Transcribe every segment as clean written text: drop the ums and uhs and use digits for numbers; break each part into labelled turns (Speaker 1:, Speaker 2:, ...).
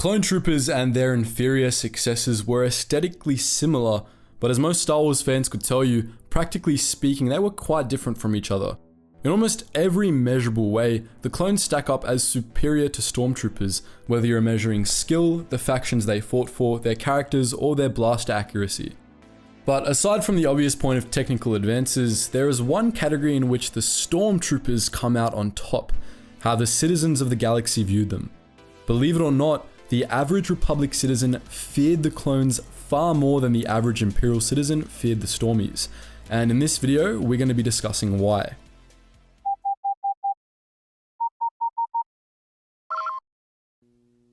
Speaker 1: clone troopers and their inferior successors were aesthetically similar, but as most Star Wars fans could tell you, practically speaking, they were quite different from each other. In almost every measurable way, the clones stack up as superior to Stormtroopers, whether you're measuring skill, the factions they fought for, their characters, or their blast accuracy. But aside from the obvious point of technical advances, there is one category in which the Stormtroopers come out on top, how the citizens of the galaxy viewed them. Believe it or not, the average Republic citizen feared the clones far more than the average Imperial citizen feared the Stormies, and in this video, we're going to be discussing why.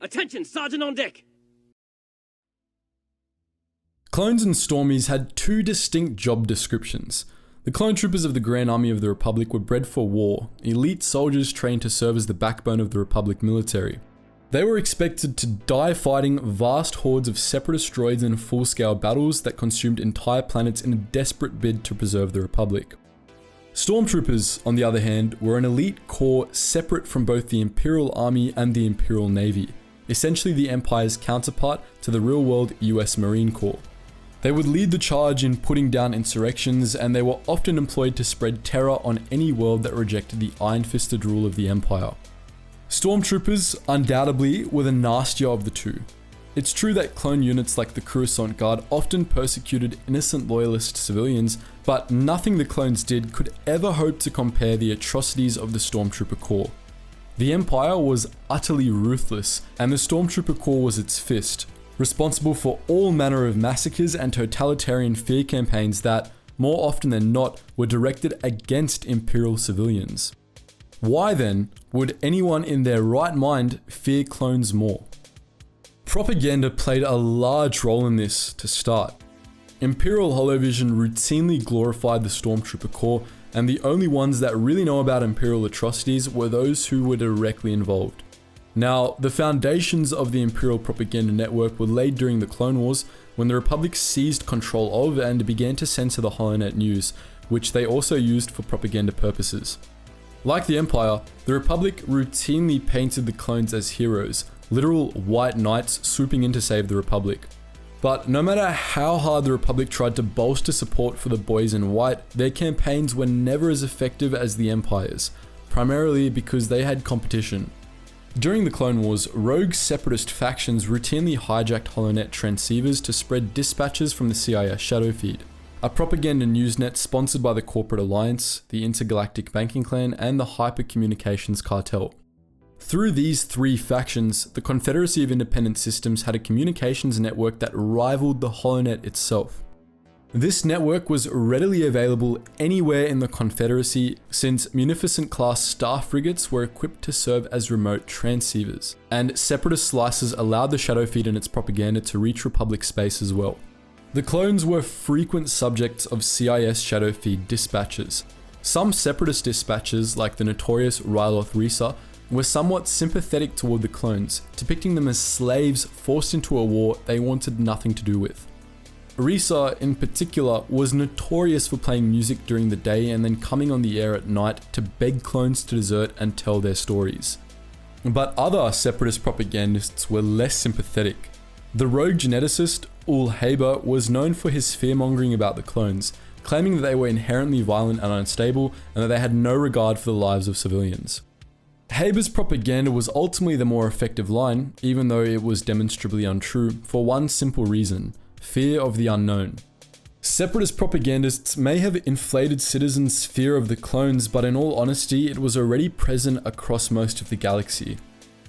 Speaker 2: Attention, Sergeant on deck!
Speaker 1: Clones and Stormies had two distinct job descriptions. The clone troopers of the Grand Army of the Republic were bred for war, elite soldiers trained to serve as the backbone of the Republic military. They were expected to die fighting vast hordes of Separatist droids in full-scale battles that consumed entire planets in a desperate bid to preserve the Republic. Stormtroopers, on the other hand, were an elite corps separate from both the Imperial Army and the Imperial Navy, essentially the Empire's counterpart to the real-world US Marine Corps. They would lead the charge in putting down insurrections, and they were often employed to spread terror on any world that rejected the iron-fisted rule of the Empire. Stormtroopers, undoubtedly, were the nastier of the two. It's true that clone units like the Coruscant Guard often persecuted innocent loyalist civilians, but nothing the clones did could ever hope to compare the atrocities of the Stormtrooper Corps. The Empire was utterly ruthless, and the Stormtrooper Corps was its fist, responsible for all manner of massacres and totalitarian fear campaigns that, more often than not, were directed against Imperial civilians. Why then would anyone in their right mind fear clones more? Propaganda played a large role in this to start. Imperial Holovision routinely glorified the Stormtrooper Corps, and the only ones that really know about Imperial atrocities were those who were directly involved. Now, the foundations of the Imperial propaganda network were laid during the Clone Wars, when the Republic seized control of and began to censor the HoloNet news, which they also used for propaganda purposes. Like the Empire, the Republic routinely painted the clones as heroes, literal white knights swooping in to save the Republic. But no matter how hard the Republic tried to bolster support for the boys in white, their campaigns were never as effective as the Empire's, primarily because they had competition. During the Clone Wars, rogue Separatist factions routinely hijacked HoloNet transceivers to spread dispatches from the CIS shadow feed, a propaganda newsnet sponsored by the Corporate Alliance, the Intergalactic Banking Clan, and the Hypercommunications Cartel. Through these three factions, the Confederacy of Independent Systems had a communications network that rivaled the HoloNet itself. This network was readily available anywhere in the Confederacy, since Munificent-class star frigates were equipped to serve as remote transceivers, and Separatist slicers allowed the shadow feed and its propaganda to reach Republic space as well. The clones were frequent subjects of CIS shadow feed dispatches. Some Separatist dispatches, like the notorious Ryloth Risa, were somewhat sympathetic toward the clones, depicting them as slaves forced into a war they wanted nothing to do with. Risa, in particular, was notorious for playing music during the day and then coming on the air at night to beg clones to desert and tell their stories. But other Separatist propagandists were less sympathetic. The rogue geneticist, Ul Haber, was known for his fear-mongering about the clones, claiming that they were inherently violent and unstable and that they had no regard for the lives of civilians. Haber's propaganda was ultimately the more effective line, even though it was demonstrably untrue, for one simple reason: fear of the unknown. Separatist propagandists may have inflated citizens' fear of the clones, but in all honesty, it was already present across most of the galaxy.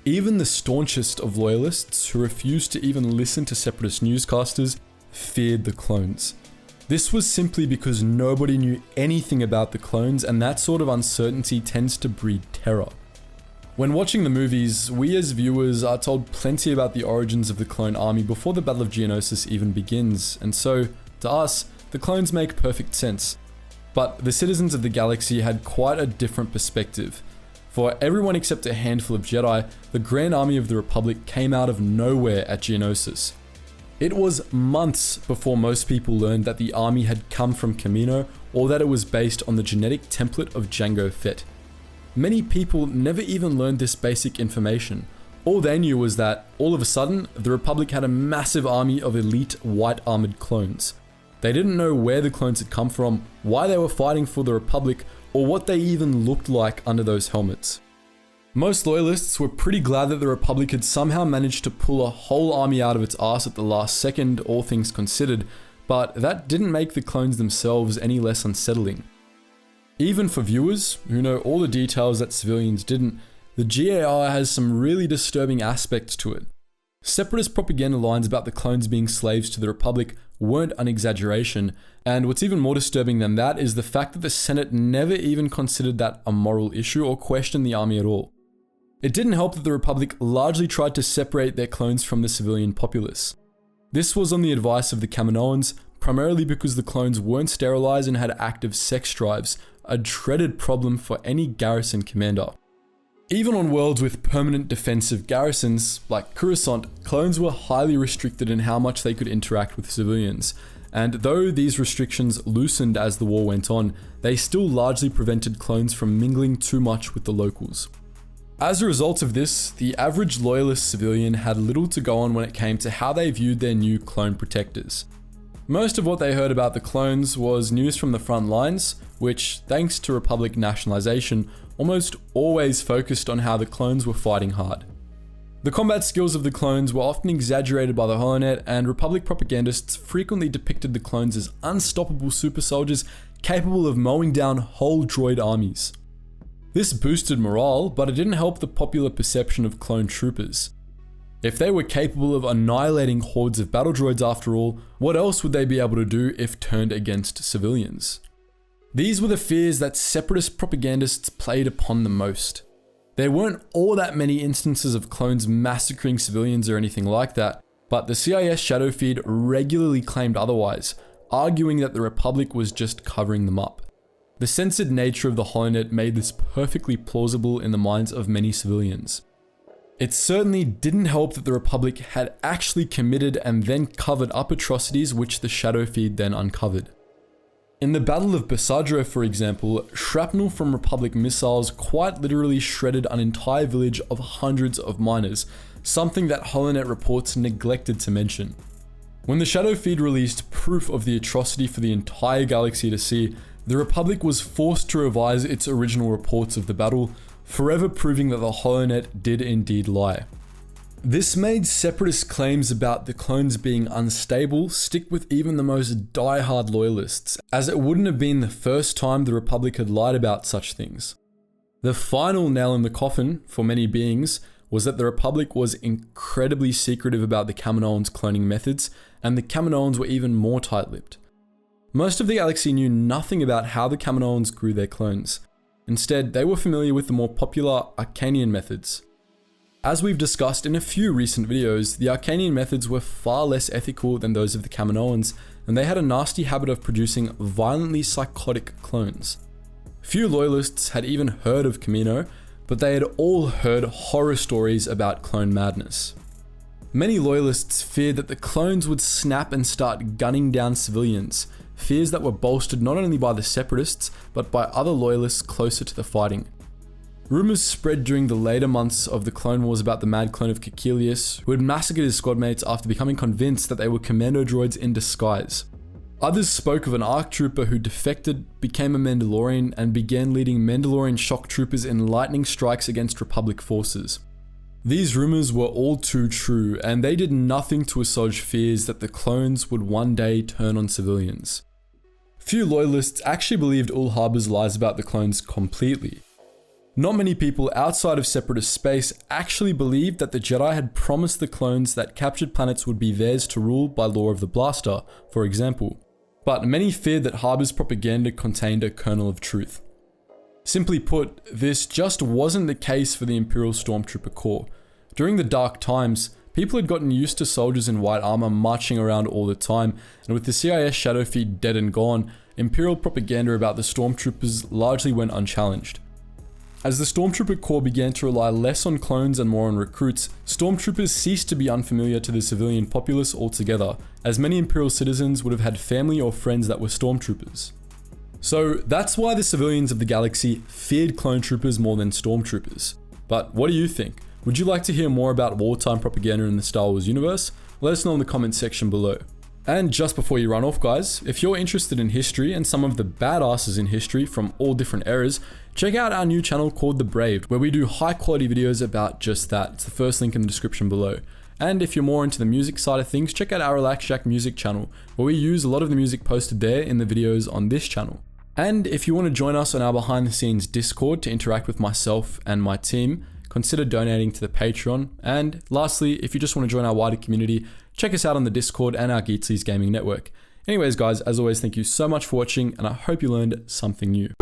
Speaker 1: Even the staunchest of loyalists, who refused to even listen to Separatist newscasters, feared the clones. This was simply because nobody knew anything about the clones, and that sort of uncertainty tends to breed terror. When watching the movies, we as viewers are told plenty about the origins of the clone army before the Battle of Geonosis even begins, and so, to us, the clones make perfect sense. But the citizens of the galaxy had quite a different perspective. For everyone except a handful of Jedi, the Grand Army of the Republic came out of nowhere at Geonosis. It was months before most people learned that the army had come from Kamino, or that it was based on the genetic template of Jango Fett. Many people never even learned this basic information. All they knew was that, all of a sudden, the Republic had a massive army of elite white armored clones. They didn't know where the clones had come from, why they were fighting for the Republic, or what they even looked like under those helmets. Most loyalists were pretty glad that the Republic had somehow managed to pull a whole army out of its arse at the last second, all things considered, but that didn't make the clones themselves any less unsettling. Even for viewers, who know all the details that civilians didn't, the GAR has some really disturbing aspects to it. Separatist propaganda lines about the clones being slaves to the Republic weren't an exaggeration, and what's even more disturbing than that is the fact that the Senate never even considered that a moral issue or questioned the army at all. It didn't help that the Republic largely tried to separate their clones from the civilian populace. This was on the advice of the Kaminoans, primarily because the clones weren't sterilized and had active sex drives, a dreaded problem for any garrison commander. Even on worlds with permanent defensive garrisons, like Coruscant, clones were highly restricted in how much they could interact with civilians, and though these restrictions loosened as the war went on, they still largely prevented clones from mingling too much with the locals. As a result of this, the average loyalist civilian had little to go on when it came to how they viewed their new clone protectors. Most of what they heard about the clones was news from the front lines, which, thanks to Republic nationalization, almost always focused on how the clones were fighting hard. The combat skills of the clones were often exaggerated by the Holonet, and Republic propagandists frequently depicted the clones as unstoppable super soldiers capable of mowing down whole droid armies. This boosted morale, but it didn't help the popular perception of clone troopers. If they were capable of annihilating hordes of battle droids after all, what else would they be able to do if turned against civilians? These were the fears that separatist propagandists played upon the most. There weren't all that many instances of clones massacring civilians or anything like that, but the CIS shadow feed regularly claimed otherwise, arguing that the Republic was just covering them up. The censored nature of the Holonet made this perfectly plausible in the minds of many civilians. It certainly didn't help that the Republic had actually committed and then covered up atrocities which the shadow feed then uncovered. In the Battle of Basadra, for example, shrapnel from Republic missiles quite literally shredded an entire village of hundreds of miners, something that Holonet reports neglected to mention. When the shadow feed released proof of the atrocity for the entire galaxy to see, the Republic was forced to revise its original reports of the battle, forever proving that the Holonet did indeed lie. This made separatist claims about the clones being unstable stick with even the most die-hard loyalists, as it wouldn't have been the first time the Republic had lied about such things. The final nail in the coffin, for many beings, was that the Republic was incredibly secretive about the Kaminoans' cloning methods, and the Kaminoans were even more tight-lipped. Most of the galaxy knew nothing about how the Kaminoans grew their clones. Instead, they were familiar with the more popular Arcanian methods. As we've discussed in a few recent videos, the Arcanian methods were far less ethical than those of the Kaminoans, and they had a nasty habit of producing violently psychotic clones. Few loyalists had even heard of Kamino, but they had all heard horror stories about clone madness. Many loyalists feared that the clones would snap and start gunning down civilians, fears that were bolstered not only by the Separatists, but by other loyalists closer to the fighting. Rumours spread during the later months of the Clone Wars about the mad clone of Kekilius, who had massacred his squadmates after becoming convinced that they were commando droids in disguise. Others spoke of an ARC trooper who defected, became a Mandalorian, and began leading Mandalorian shock troopers in lightning strikes against Republic forces. These rumours were all too true, and they did nothing to assuage fears that the clones would one day turn on civilians. Few loyalists actually believed Ul Harbor's lies about the clones completely. Not many people outside of Separatist space actually believed that the Jedi had promised the clones that captured planets would be theirs to rule by law of the blaster, for example. But many feared that Harbor's propaganda contained a kernel of truth. Simply put, this just wasn't the case for the Imperial Stormtrooper Corps. During the dark times, people had gotten used to soldiers in white armor marching around all the time, and with the CIS shadow feed dead and gone, Imperial propaganda about the Stormtroopers largely went unchallenged. As the Stormtrooper Corps began to rely less on clones and more on recruits, Stormtroopers ceased to be unfamiliar to the civilian populace altogether, as many Imperial citizens would have had family or friends that were Stormtroopers. So that's why the civilians of the galaxy feared clone troopers more than Stormtroopers. But what do you think? Would you like to hear more about wartime propaganda in the Star Wars universe? Let us know in the comment section below. And just before you run off guys, if you're interested in history and some of the badasses in history from all different eras, check out our new channel called The Brave, where we do high quality videos about just that. It's the first link in the description below. And if you're more into the music side of things, check out our Relax Jack music channel, where we use a lot of the music posted there in the videos on this channel. And if you want to join us on our behind the scenes Discord to interact with myself and my team, consider donating to the Patreon. And lastly, if you just want to join our wider community, check us out on the Discord and our Geetsly's gaming network. Anyways guys, as always, thank you so much for watching and I hope you learned something new.